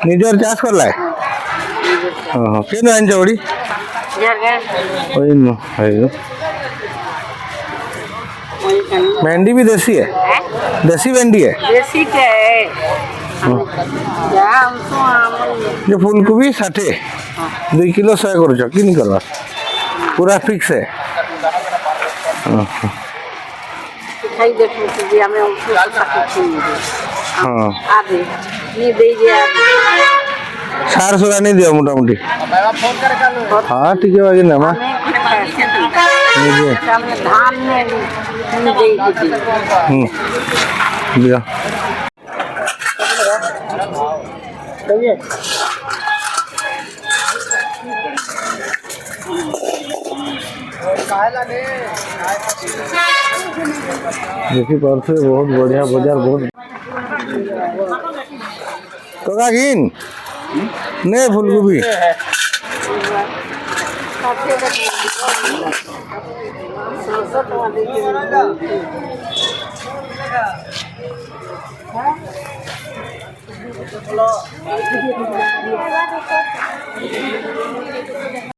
ନିଜର ଚାଷ କରଲା ହଁ କେନ୍ ଆଣିଛ ଓଡ଼ି भेंडी भी देसी है देसी भेंडी है देसी के जो फूलकोबी 60 2 किलो 100 करुछ कि करवा पूरा फिक्स है हाँ सार सुरा नहीं दिया मोटामोटी हाँ ठीक है बाकी नमा दिया देखी पार्थे बहुत बढ़िया बाजार बहुत तो का गिन ने फूलगोभी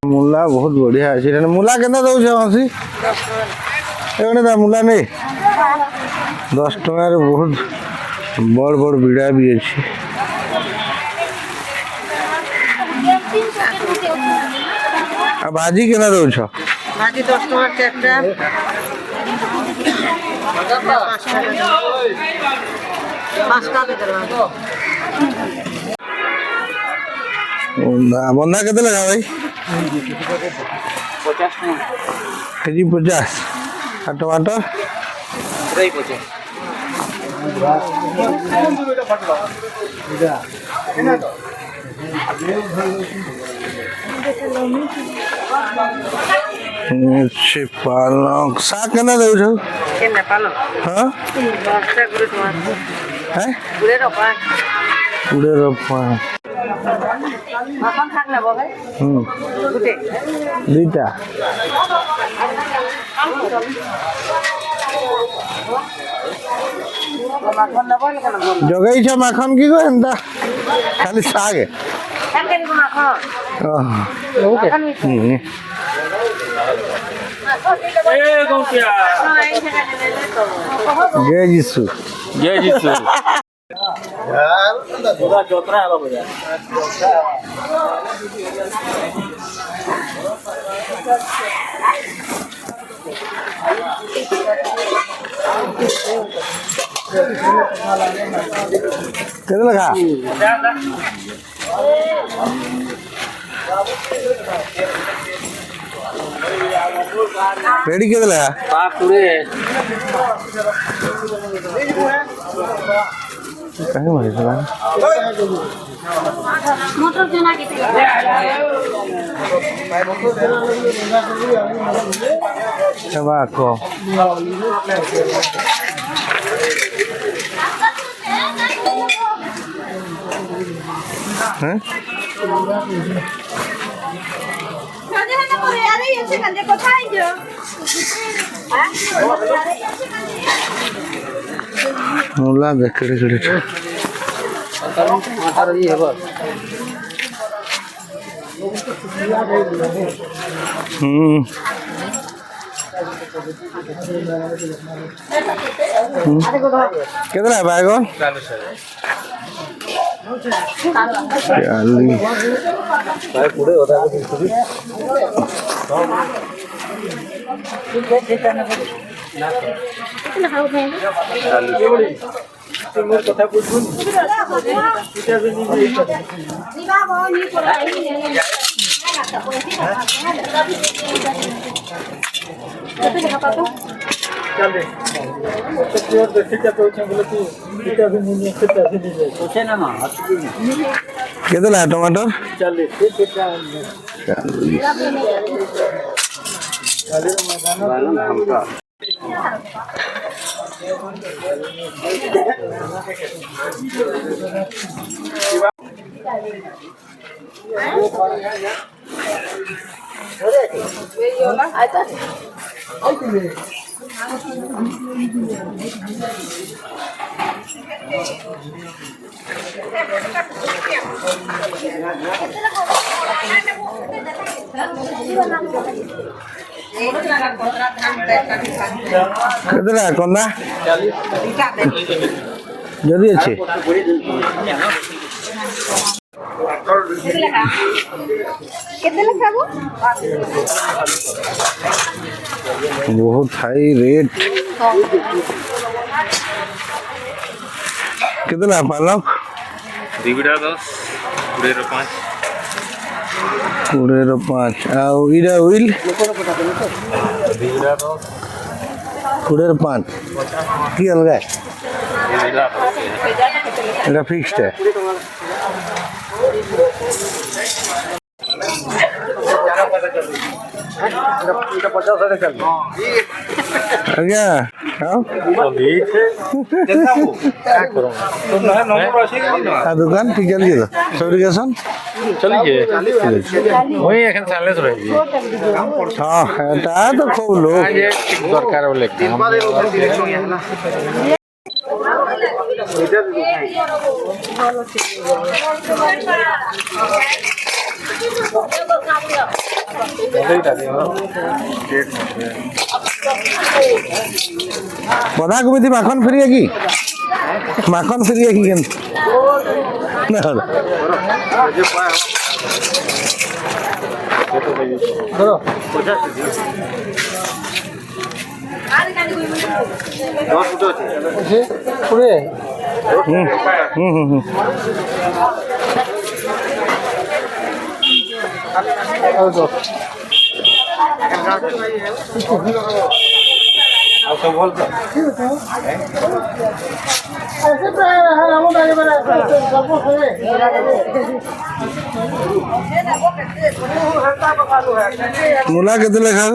मूला बहुत बढ़िया अच्छी मूला के दौसी मूला नहीं 10 टकर बहुत बड़ बड़ बिड़ा भी अच्छी भाजी के दौछ भाजी 10 टका बंधा के लगा भाई 50 केजी 50 और टमाटर पालक साग के दौछ हाँ 20 रुपया दुईटा जगई छ माखन की को एंता खाली साग है जय जीसु जय जीसु कितना लगा रेडी कितना लगा कहीं मारे चला मोटर चना के tobacco हैं मूला देखड़े खड़े कितना है बैगन 40 टमाटर 40 କେତେଟା କନ୍ଦା ଯଦି ଅଛି ବହୁତ ହାଇ ରେଟ୍ କେତେଟା ପାଲକ 20 ର 5 ଆଉ ଇଟା ଉଇଲ୍ 20 ର 5 କି ଅଲଗା এটা ফিক্সড ଆଜ୍ଞା दुकान ठीक चलिए तो फेब्रिकेशन चलिए वही एखन चालत रही हाँ এটা তো খুব লোক दरकार बोले बधा कमी माखन फ्री है कि माखन फ्री है कि मुला के लेखा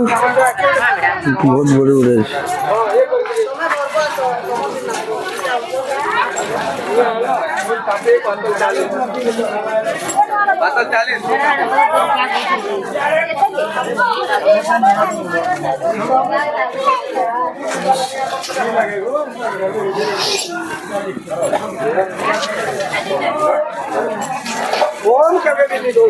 बहुत बड़े बड़े कौन कभी भी नहीं दो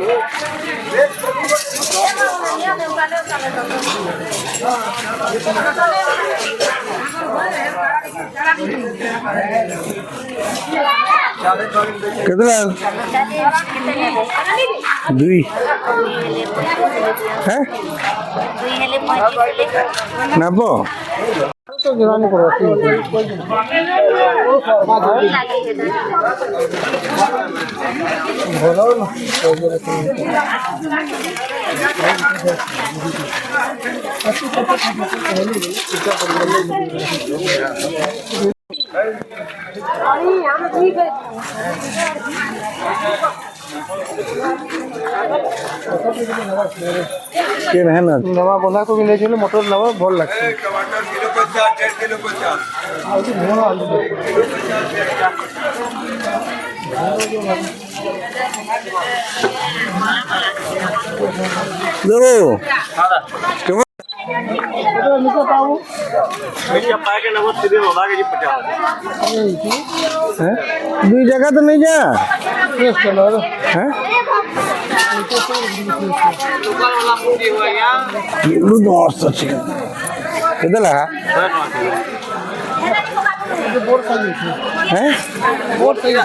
कितना दुई है नब्बो तो गिरानी है ना नवा बंधा को भी ले चले मोटर नवा भल लगता है टमाटर किलो 50 1.5 किलो 50 दो क्यों निको पाऊ है दुई जगह तो नहीं जा केस कलर है ये दोस्त अच्छी किधर लगा बोर्ड साइज है बोर्ड साइज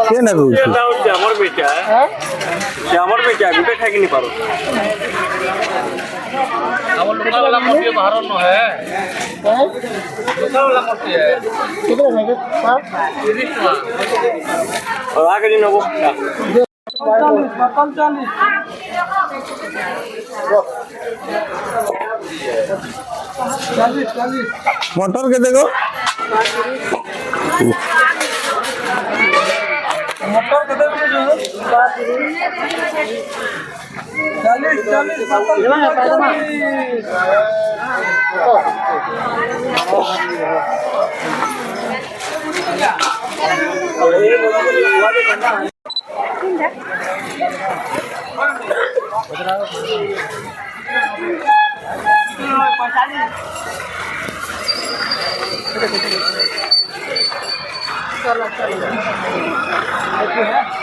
क्या ना कुछ श्यामर बेचा है श्यामर बेचा है गुटे खाई नहीं पारो हमर लोकल वाला मोती बाहर न है लोकल वाला मोती है कितना है हां 30 टका और आगे जी नबो 40 मोटर के देखो मोटर कितने में जो है 40 है